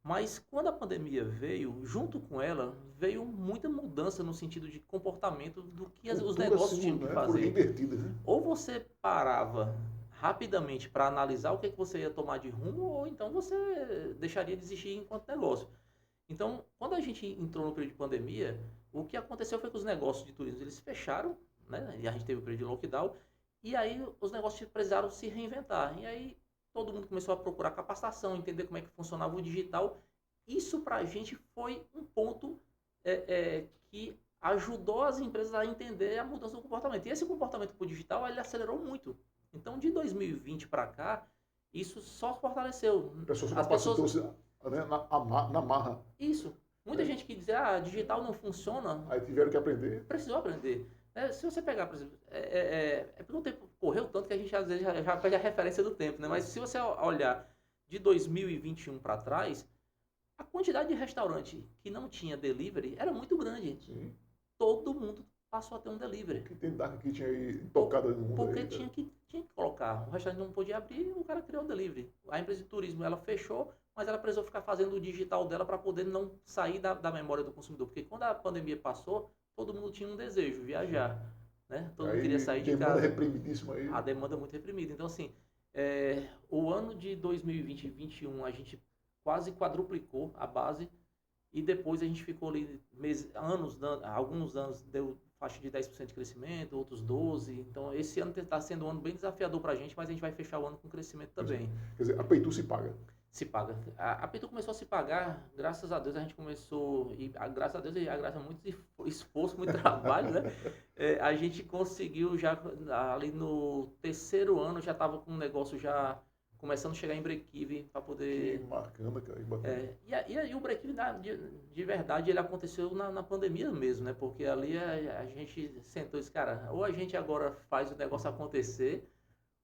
Mas quando a pandemia veio, junto com ela, veio muita mudança no sentido de comportamento do que os Cultura, negócios assim, tinham que né? Foram fazer. invertidas, né? Ou você parava rapidamente para analisar o que você ia tomar de rumo, ou então você deixaria de existir enquanto negócio. Então, quando a gente entrou no período de pandemia, o que aconteceu foi que os negócios de turismo eles fecharam, né? E a gente teve o período de lockdown, e aí os negócios precisaram se reinventar. E aí todo mundo começou a procurar capacitação, entender como é que funcionava o digital. Isso para a gente foi um ponto que ajudou as empresas a entender a mudança do comportamento. E esse comportamento para o digital ele acelerou muito. Então, de 2020 para cá, isso só fortaleceu. A pessoa se As pessoas capacitou-se, né, na marra. isso. Muita Né? gente que dizia, digital não funciona, Aí tiveram que aprender. precisou aprender. Se você pegar, por exemplo, porque o tempo correu tanto que a gente às vezes já perde a referência do tempo, né? Mas se você olhar de 2021 para trás, a quantidade de restaurante que não tinha delivery era muito grande. Sim. Todo mundo passou a ter um delivery. Que tem Dark Kitchen aí tocada no mundo Porque aí, tinha cara. que colocar. O restaurante não podia abrir, o cara criou o delivery. A empresa de turismo ela fechou, mas ela precisou ficar fazendo o digital dela para poder não sair da memória do consumidor. Porque quando a pandemia passou, todo mundo tinha um desejo, viajar. Né? Todo mundo queria Aí sair de demanda casa. reprimidíssima aí. A demanda é muito reprimida. Então, assim, o ano de 2020 e 2021 a gente quase quadruplicou a base e depois a gente ficou ali alguns anos deu faixa de 10% de crescimento, outros 12%. Então, esse ano está sendo um ano bem desafiador para a gente, mas a gente vai fechar o ano com crescimento também. Quer dizer, a Peitu se paga. Se paga. A Pitu começou a se pagar, graças a Deus a gente começou, graças a Deus e graças a muito esforço, muito trabalho, né? A gente conseguiu já, ali no terceiro ano, já estava com um negócio já começando a chegar em break-even para Que poder... bacana, cara. Que bacana. E o break-even de verdade ele aconteceu na pandemia mesmo, né? Porque ali a gente sentou e disse, cara, ou a gente agora faz o negócio acontecer,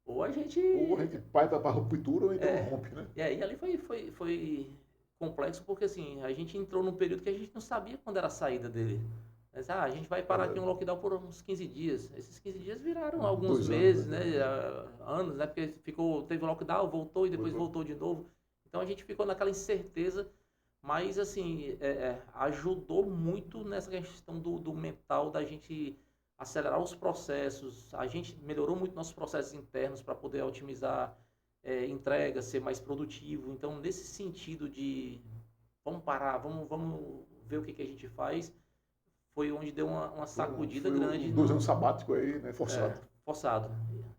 ou a gente... Ou a gente vai para a ruptura ou então rompe, né? E ali foi complexo porque assim, a gente entrou num período que a gente não sabia quando era a saída dele. Mas, a gente vai parar aqui um lockdown por uns 15 dias. Esses 15 dias viraram alguns 2 anos, meses, né? né? Anos, né? Porque teve lockdown, voltou e depois voltou de novo. Então a gente ficou naquela incerteza, mas assim, ajudou muito nessa questão do mental, da gente acelerar os processos. A gente melhorou muito nossos processos internos para poder otimizar entrega, ser mais produtivo. Então, nesse sentido de vamos parar, vamos ver o que a gente faz, foi onde deu uma sacudida Foi grande 2 anos sabático aí, né? Forçado. forçado.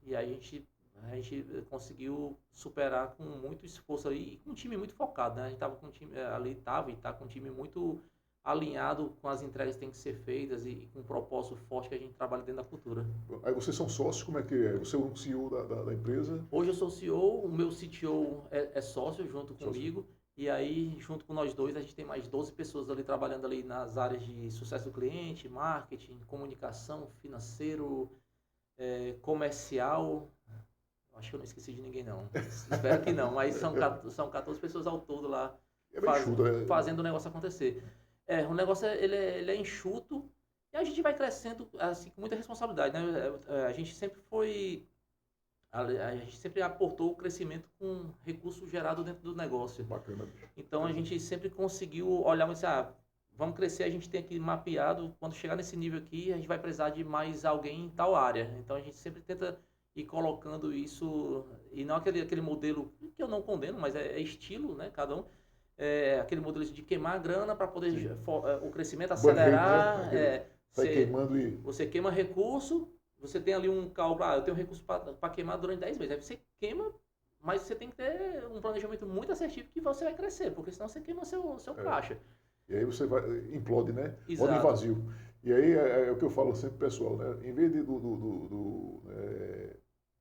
E aí a gente conseguiu superar com muito esforço ali e com um time muito focado, né? A gente estava com um time ali, estava e está com um time muito alinhado com as entregas que têm que ser feitas e com um propósito forte que a gente trabalha dentro da cultura. Aí vocês são sócios, como é que é? Você é o CEO da empresa? Hoje eu sou CEO, o meu CTO é sócio junto comigo, e aí junto com nós dois a gente tem mais 12 pessoas ali trabalhando ali nas áreas de sucesso do cliente, marketing, comunicação, financeiro, comercial. Acho que eu não esqueci de ninguém não. Espero que não, mas são 14 pessoas ao todo lá É bem enxuto, fazendo o negócio acontecer. O negócio ele é enxuto e a gente vai crescendo assim, com muita responsabilidade, né? A gente sempre a gente sempre aportou o crescimento com recurso gerado dentro do negócio. Bacana, bicho. Então a gente sempre conseguiu olhar e dizer, vamos crescer, a gente tem aqui mapeado, quando chegar nesse nível aqui, a gente vai precisar de mais alguém em tal área. Então a gente sempre tenta ir colocando isso, e não aquele modelo que eu não condeno, mas é estilo, né? Cada um. Aquele modelo de queimar a grana para poder o crescimento acelerar. Sai queimando e... Você queima recurso, você tem ali um cálculo, eu tenho recurso para queimar durante 10 meses. Aí você queima, mas você tem que ter um planejamento muito assertivo que você vai crescer, porque senão você queima seu caixa. E aí você implode, né? Exato. Roda vazio. E aí é o que eu falo sempre pro pessoal, né? Em vez de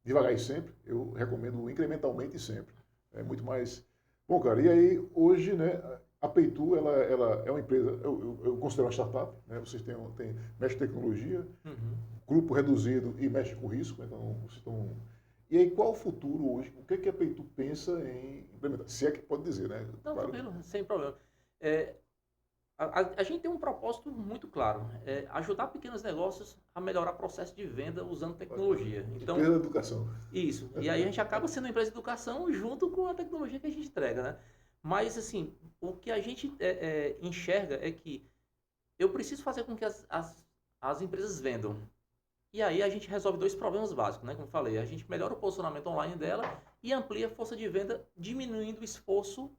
devagar e sempre, eu recomendo incrementalmente sempre. É muito mais... Bom, cara, e aí hoje, né, a Peitu, ela é uma empresa, eu considero uma startup, né? Vocês têm mexe tecnologia, grupo reduzido e mexe com risco, então vocês estão... E aí, qual o futuro hoje? O que é que a Peitu pensa em implementar? Se é que pode dizer, né? Não, Claro. tranquilo, sem problema. É, a gente tem um propósito muito claro, ajudar pequenos negócios a melhorar o processo de venda usando tecnologia. Então, empresa de educação. isso. E aí a gente acaba sendo uma empresa de educação junto com a tecnologia que a gente entrega, né? Mas, assim, o que a gente enxerga é que eu preciso fazer com que as empresas vendam. E aí a gente resolve dois problemas básicos, né? Como eu falei, a gente melhora o posicionamento online dela e amplia a força de venda, diminuindo o esforço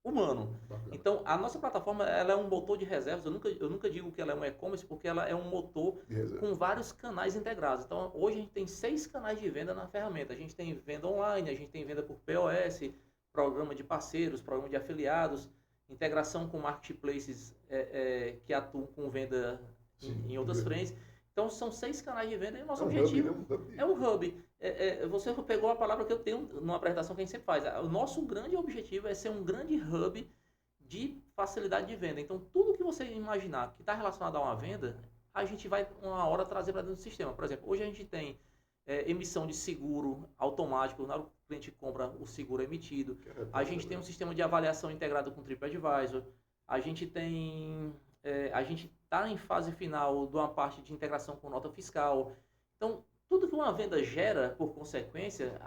humano. Bacana. Então, a nossa plataforma ela é um motor de reservas. Eu nunca digo que ela é um e-commerce, porque ela é um motor com vários canais integrados. Então, hoje a gente tem 6 canais de venda na ferramenta. A gente tem venda online, a gente tem venda por POS, programa de parceiros, programa de afiliados, integração com marketplaces que atuam com venda em outras frentes. Então, são 6 canais de venda e o nosso objetivo é um hub. Você pegou a palavra que eu tenho numa apresentação que a gente sempre faz. O nosso grande objetivo é ser um grande hub de facilidade de venda. Então, tudo que você imaginar que está relacionado a uma venda, a gente vai uma hora trazer para dentro do sistema. Por exemplo, hoje a gente tem emissão de seguro automático, na hora que o cliente compra, o seguro é emitido. A gente tem um sistema de avaliação integrado com o TripAdvisor. A gente tem... a gente está em fase final de uma parte de integração com nota fiscal. Então, tudo que uma venda gera, por consequência,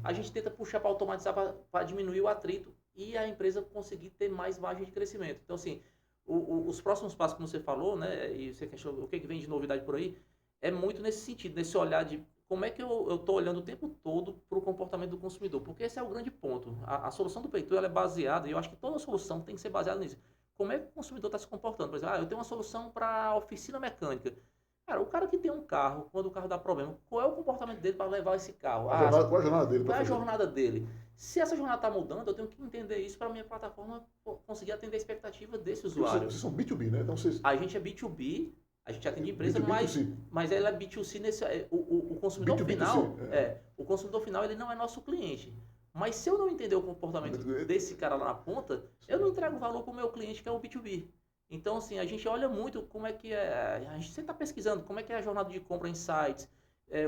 a gente tenta puxar para automatizar para diminuir o atrito e a empresa conseguir ter mais margem de crescimento. Então, assim, os próximos passos que você falou, né, e você questionou o que vem de novidade por aí, é muito nesse sentido, nesse olhar de como é que eu estou olhando o tempo todo para o comportamento do consumidor, porque esse é o grande ponto. A solução do Peitu ela é baseada, e eu acho que toda solução tem que ser baseada nisso. Como é que o consumidor está se comportando? Por exemplo, eu tenho uma solução para oficina mecânica. Cara, o cara que tem um carro, quando o carro dá problema, qual é o comportamento dele para levar esse carro? Qual a jornada dele? Qual é a jornada dele? Se essa jornada está mudando, eu tenho que entender isso para a minha plataforma conseguir atender a expectativa desse usuário. Vocês são B2B, né? Então, A gente é B2B, a gente atende empresa, B2B, mas ela é B2C nesse... O consumidor B2B2C, final... o consumidor final ele não é nosso cliente. Mas se eu não entender o comportamento desse cara lá na ponta, eu não entrego valor para o meu cliente, que é o B2B. Então, assim, a gente olha muito como é que a gente sempre está pesquisando como é que é a jornada de compra em sites,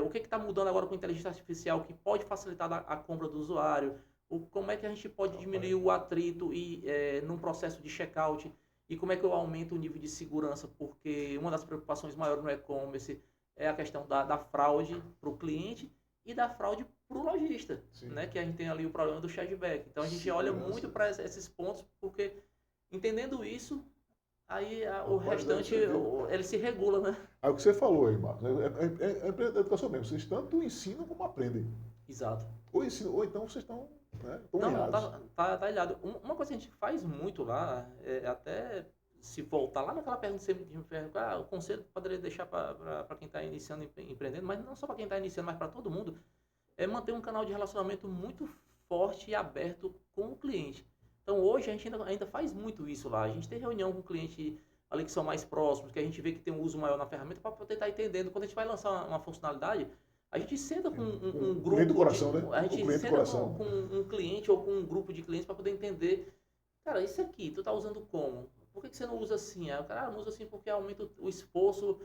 o que está mudando agora com inteligência artificial que pode facilitar a compra do usuário, como é que a gente pode diminuir o atrito num processo de checkout, e como é que eu aumento o nível de segurança, porque uma das preocupações maiores no e-commerce é a questão da fraude para o cliente e da fraude para o lojista, né? Que a gente tem ali o problema do chargeback. Então a gente olha muito para esses pontos, porque entendendo isso, aí o restante ele se regula, né? Aí o que você falou aí, Marcos, é educação mesmo. Vocês tanto ensinam como aprendem. Exato. Ou então vocês estão, né, tá ilhado. Uma coisa que a gente faz muito lá, até se voltar lá naquela pergunta que você me perguntou, o conselho poderia deixar para quem está iniciando empreendendo, mas não só para quem está iniciando, mas para todo mundo, é manter um canal de relacionamento muito forte e aberto com o cliente. Então hoje a gente ainda faz muito isso lá. A gente tem reunião com o cliente ali que são mais próximos, que a gente vê que tem um uso maior na ferramenta para poder estar entendendo. Quando a gente vai lançar uma funcionalidade, a gente senta com um grupo. Cliente do coração, né? A gente senta com um cliente ou com um grupo de clientes para poder entender. Cara, isso aqui, tu tá usando como? Por que você não usa assim? Aí o cara, não usa assim porque aumenta o esforço.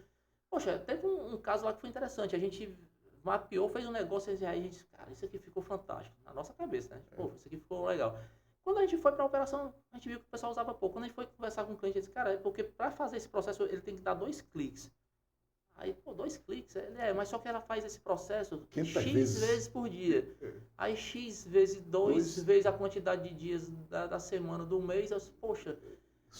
Poxa, teve um caso lá que foi interessante. A gente mapeou, fez um negócio e aí a gente, cara, isso aqui ficou fantástico. Na nossa cabeça, né? Pô, isso aqui ficou legal. Quando a gente foi para a operação, a gente viu que o pessoal usava pouco. Quando a gente foi conversar com o cliente, ele disse, cara, é porque para fazer esse processo ele tem que dar 2 cliques. Aí, pô, 2 cliques, mas só que ela faz esse processo X vezes por dia. Aí X vezes 2 vezes a quantidade de dias da semana, do mês, eu disse, poxa.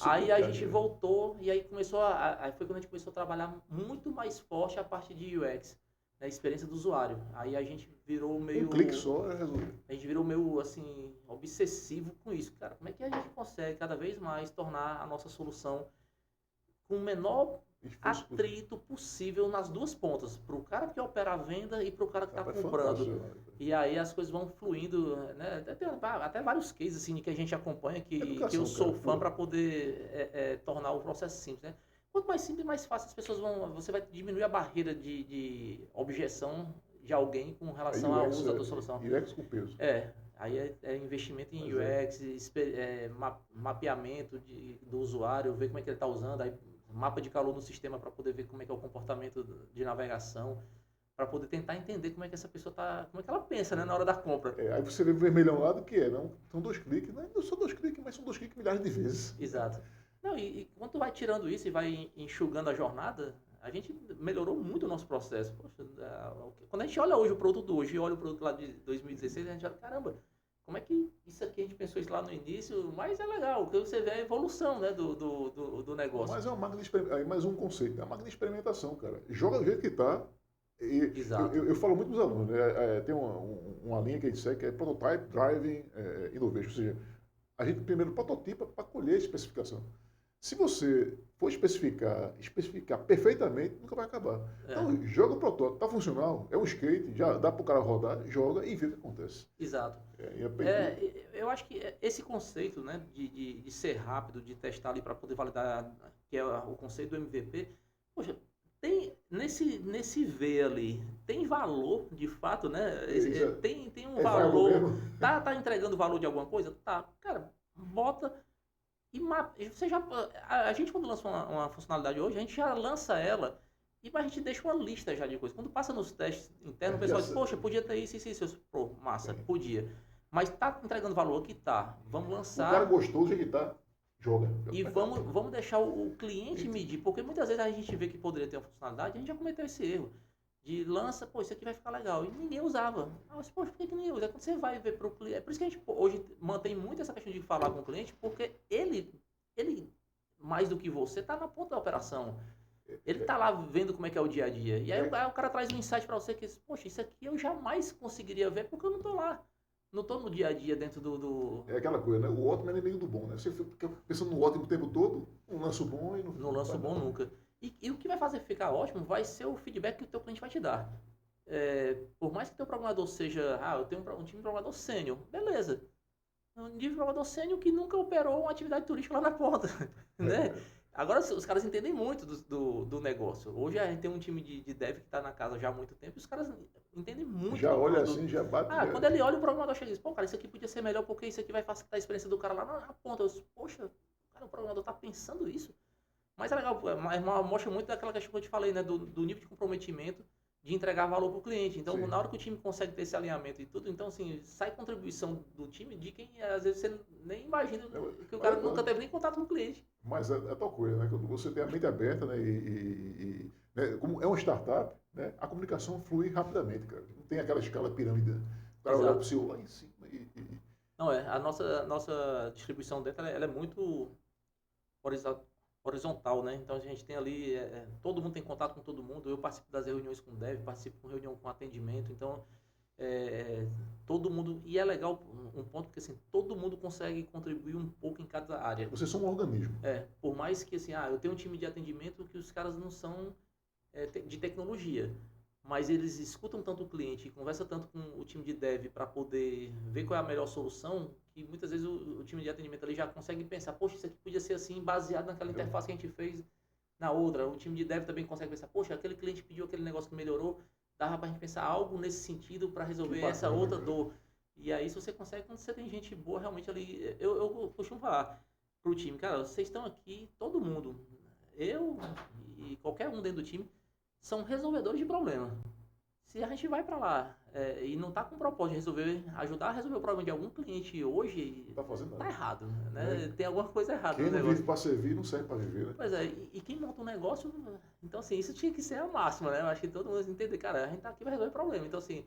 Aí a gente voltou e aí começou aí foi quando a gente começou a trabalhar muito mais forte a parte de UX, a experiência do usuário. Aí a gente virou meio... Um clique só é resolvido. A gente virou meio, assim, obsessivo com isso. Cara, como é que a gente consegue cada vez mais tornar a nossa solução com o menor atrito possível nas duas pontas, para o cara que opera a venda e para o cara que está comprando. E aí as coisas vão fluindo, né? Até vários cases assim, que a gente acompanha, que eu sou fã para poder tornar o processo simples, né? Quanto mais simples, mais fácil as pessoas vão... Você vai diminuir a barreira de objeção de alguém com relação ao uso da solução. UX com peso. Aí é investimento em UX, mapeamento do usuário, ver como é que ele está usando, aí mapa de calor no sistema para poder ver como é que é o comportamento de navegação, para poder tentar entender como é que essa pessoa tá, como é que ela pensa, né, na hora da compra. Aí você vê o vermelhão lá do que é, não? São 2 cliques, não são 2 cliques, mas são 2 cliques milhares de vezes. Exato. Não, e quando tu vai tirando isso e vai enxugando a jornada, a gente melhorou muito o nosso processo. Poxa, quando a gente olha hoje o produto hoje e olha o produto lá de 2016, a gente olha, caramba, como é que isso aqui a gente pensou isso lá no início, mas é legal, porque você vê a evolução, né, do negócio. Mas é uma máquina de experimentação. Aí mais um conceito, é uma máquina de experimentação, cara. Joga do jeito que está. E Exato. eu falo muito para os alunos, né? Tem uma linha que a gente segue que é Prototype Driving Innovation. Ou seja, a gente primeiro prototipa para colher a especificação. Se você for especificar perfeitamente, nunca vai acabar. Então, joga o protótipo, está funcional, é um skate, já dá para o cara rodar, joga e vê o que acontece. Exato. Eu acho que esse conceito, né, de ser rápido, de testar ali para poder validar, que é o conceito do MVP, poxa, tem nesse V ali, tem valor de fato, né? Tem um valor. Tá entregando valor de alguma coisa? Tá. Cara, bota. E você já, a gente quando lança uma funcionalidade hoje, a gente já lança ela e a gente deixa uma lista já de coisas. Quando passa nos testes internos, o pessoal diz, poxa, podia ter isso. Pô, massa, podia. Mas tá entregando valor aqui? Tá. Vamos lançar. O cara gostou do jeito que tá, joga. E vamos deixar o cliente medir, porque muitas vezes a gente vê que poderia ter uma funcionalidade, a gente já cometeu esse erro. De lança, pô, isso aqui vai ficar legal. E ninguém usava. Mas, poxa, por que ninguém usa? Quando você vai ver para o cliente. É por isso que a gente hoje mantém muito essa questão de falar com o cliente, porque ele mais do que você, está na ponta da operação. Ele está lá vendo como é que é o dia a dia. E aí o cara traz um insight para você que, poxa, isso aqui eu jamais conseguiria ver porque eu não estou lá. Não estou no dia a dia dentro do... É aquela coisa, né? O ótimo é inimigo do bom, né? Você fica pensando no ótimo o tempo todo, não lança o bom e não... Não lança o bom nunca. E o que vai fazer ficar ótimo vai ser o feedback que o teu cliente vai te dar. Por mais que o teu programador seja... eu tenho um time de programador sênior. Beleza. Um nível de programador sênior que nunca operou uma atividade turística lá na ponta. Né? Agora, os caras entendem muito do negócio. Hoje a gente tem um time de dev que está na casa já há muito tempo e os caras entendem muito. Já olha assim, já bate. Quando ele olha, o programador chega e diz, pô, cara, isso aqui podia ser melhor porque isso aqui vai facilitar a experiência do cara lá na ponta. Eu digo, poxa, cara, o programador está pensando isso. Mas é legal, mostra muito daquela questão que eu te falei, né? Do nível de comprometimento de entregar valor para o cliente. Então, na hora que o time consegue ter esse alinhamento e tudo, então, assim, sai contribuição do time de quem, às vezes, você nem imagina que o cara nunca teve nem contato com o cliente. Mas é tal coisa, né? Quando você tem a mente aberta, né? Né? Como é uma startup, né? A comunicação flui rapidamente, cara. Não tem aquela escala pirâmide. O cara olha para o CEO lá em cima Não, a nossa distribuição dentro, ela é muito horizontal, né? Então a gente tem ali, todo mundo tem contato com todo mundo. Eu participo das reuniões com o dev, participo com reunião com atendimento. Então, todo mundo... E é legal um ponto porque, assim, todo mundo consegue contribuir um pouco em cada área. Vocês são um organismo. Por mais que, assim, eu tenho um time de atendimento que os caras não são de tecnologia, mas eles escutam tanto o cliente, conversam tanto com o time de dev para poder ver qual é a melhor solução, que muitas vezes o time de atendimento ali já consegue pensar, poxa, isso aqui podia ser assim, baseado naquela interface que a gente fez na outra. O time de dev também consegue pensar, poxa, aquele cliente pediu aquele negócio que melhorou, dava pra gente pensar algo nesse sentido para resolver essa outra dor. E aí se você consegue, quando você tem gente boa realmente ali, eu costumo falar pro time, cara, vocês estão aqui, todo mundo, eu e qualquer um dentro do time, são resolvedores de problema. Se a gente vai para lá e não está com o propósito de ajudar a resolver o problema de algum cliente hoje, tá errado, né? Tem alguma coisa errada no negócio. Quem não vive para servir, não serve para viver, né? Pois é, e quem monta um negócio, então assim, isso tinha que ser a máxima, né? Eu acho que todo mundo entende, cara, a gente tá aqui para resolver problema. Então assim,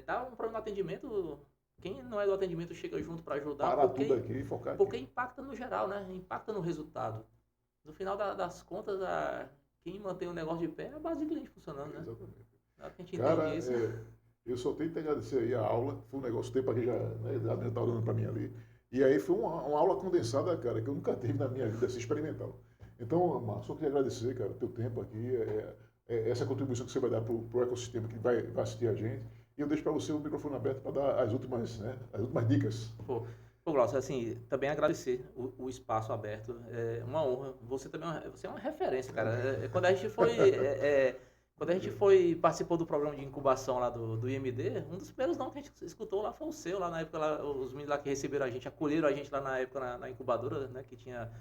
tá um problema no atendimento, quem não é do atendimento chega junto para ajudar. Parar tudo aqui e focar porque impacta no geral, né? Impacta no resultado. No final das contas, quem mantém o negócio de pé é a base de cliente funcionando, né? Exatamente. A gente cara, isso. Eu só tenho que agradecer aí a aula, foi um negócio tempo aqui já, né, tá olhando para mim ali. E aí foi uma aula condensada, cara, que eu nunca tive na minha vida, assim, experimental. Então, Marcos, só queria agradecer, cara, o teu tempo aqui, essa contribuição que você vai dar pro ecossistema que vai assistir a gente. E eu deixo para você o microfone aberto para dar as últimas dicas. Pô, Glaucio, assim, também agradecer o espaço aberto, é uma honra. Você também você é uma referência, cara. Quando a gente foi... Quando a gente participou do programa de incubação lá do IMD, um dos primeiros nomes que a gente escutou lá foi o seu, lá na época, lá, os meninos lá que receberam a gente, acolheram a gente lá na época na incubadora, né, que tinha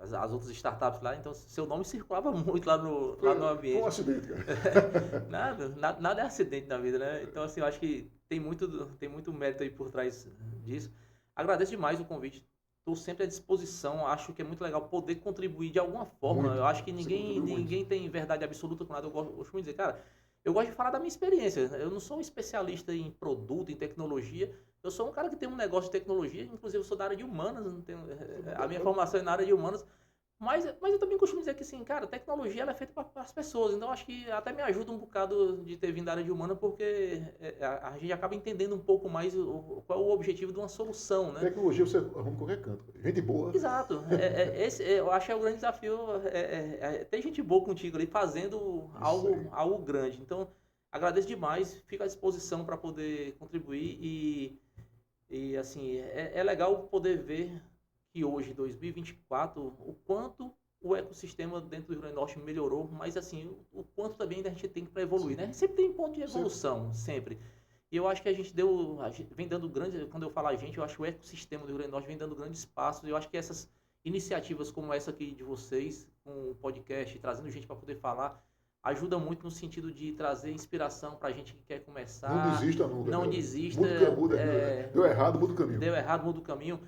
as outras startups lá, então seu nome circulava muito lá no ambiente. Foi um acidente, cara. Nada é acidente na vida, né? Então, assim, eu acho que tem muito mérito aí por trás disso. Agradeço demais o convite. Estou sempre à disposição. Acho que é muito legal poder contribuir de alguma forma. Muito. Eu acho que ninguém tem verdade absoluta com nada. Eu costumo dizer, cara, eu gosto de falar da minha experiência. Eu não sou um especialista em produto, em tecnologia. Eu sou um cara que tem um negócio de tecnologia, inclusive eu sou da área de humanas, não tenho, a minha formação é na área de humanas. Mas eu também costumo dizer que, assim, cara, a tecnologia ela é feita para as pessoas. Então, acho que até me ajuda um bocado de ter vindo da área de humana, porque a gente acaba entendendo um pouco mais qual é o objetivo de uma solução, né? Tecnologia você arruma em qualquer canto. Gente boa. Exato. Eu acho que é o grande desafio. Ter gente boa contigo ali fazendo algo grande. Então, agradeço demais. Fico à disposição para poder contribuir. E assim, é legal poder ver que hoje, 2024, o quanto o ecossistema dentro do Rio Grande do Norte melhorou, mas assim, o quanto também a gente tem para evoluir, né? Sempre tem ponto de evolução, sempre. E eu acho que a gente vem dando grande, quando eu falo a gente, eu acho que o ecossistema do Rio Grande do Norte vem dando grandes passos. Eu acho que essas iniciativas como essa aqui de vocês, com o podcast, trazendo gente para poder falar, ajuda muito no sentido de trazer inspiração para a gente que quer começar. Não desista nunca. Não desista. Deu errado, muda o caminho. Deu errado, muda o caminho.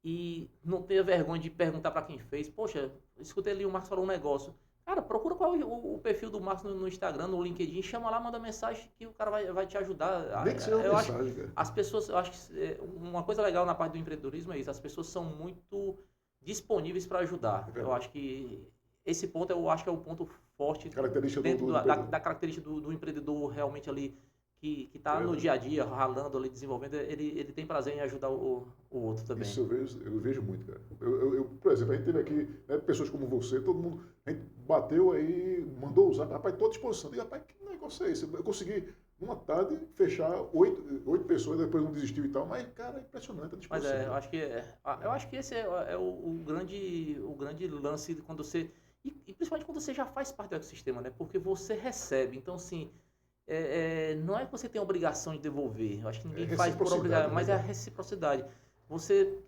E não tenha vergonha de perguntar para quem fez. Poxa, escutei ali o Marcos falou um negócio. Cara, procura qual é o perfil do Marcos no Instagram, no LinkedIn, chama lá, manda mensagem que o cara vai te ajudar. Nem que seja uma mensagem, cara. As pessoas, eu acho que uma coisa legal na parte do empreendedorismo é isso, as pessoas são muito disponíveis para ajudar. Eu acho que esse ponto é o ponto forte dentro da característica do empreendedor realmente ali que está no dia a dia, ralando ali, desenvolvendo, ele tem prazer em ajudar o outro também. Isso eu vejo muito, cara. Por exemplo, a gente teve aqui, né, pessoas como você, todo mundo, a gente bateu aí, mandou usar, rapaz, estou à disposição. E, rapaz, que negócio é esse? Eu consegui, numa tarde, fechar 8 pessoas, depois não desistiu e tal, mas, cara, é impressionante a disposição. Mas eu acho que esse é o grande lance quando você... E principalmente quando você já faz parte do ecossistema, né? Porque você recebe. Então, assim, não é que você tem a obrigação de devolver. Eu acho que ninguém faz por obrigação, mas é a reciprocidade. Você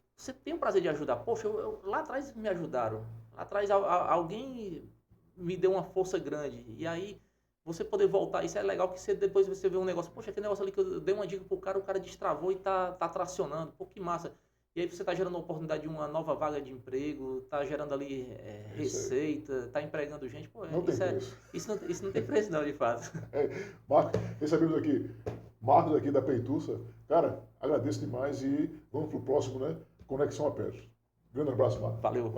tem o prazer de ajudar. Poxa, lá atrás me ajudaram. Lá atrás alguém me deu uma força grande. E aí, você poder voltar. Isso é legal que depois você vê um negócio. Poxa, aquele negócio ali que eu dei uma dica pro cara, o cara destravou e tá tracionando. Pô, que massa. E aí você está gerando a oportunidade de uma nova vaga de emprego, está gerando ali receita, está empregando gente. Pô, isso não tem preço não, de fato. Marcos, recebemos aqui Marcos aqui da Peitussa. Cara, agradeço demais e vamos para o próximo, né? Conexão a Petros. Grande abraço, Marcos. Valeu.